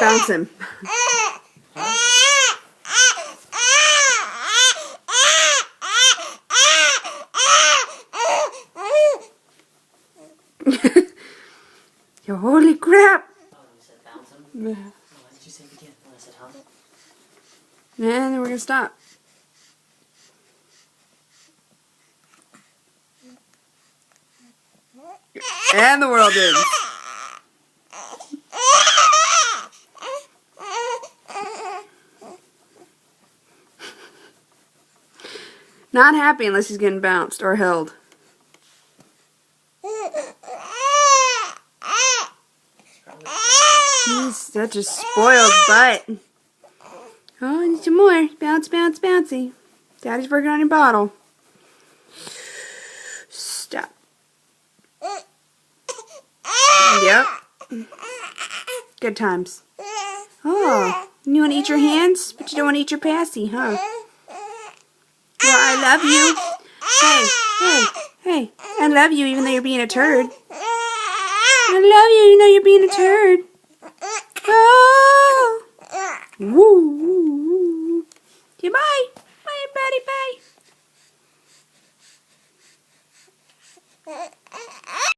Bounce him. Yo, holy crap! Oh, you said bounce him? Yeah. Oh, why did you say begin when I said hum? And then we're gonna stop. And the world ends. Not happy unless he's getting bounced or held. He's such a spoiled butt. Oh, I need some more. Bounce, bounce, bouncy. Daddy's working on your bottle. Stop. Yep. Good times. Oh, you want to eat your hands? But you don't want to eat your passy, huh? Well, I love you. Hey, hey, hey. I love you even though you're being a turd. I love you even though you're being a turd. Oh. Woo, woo, woo. Goodbye. Bye, buddy, bye.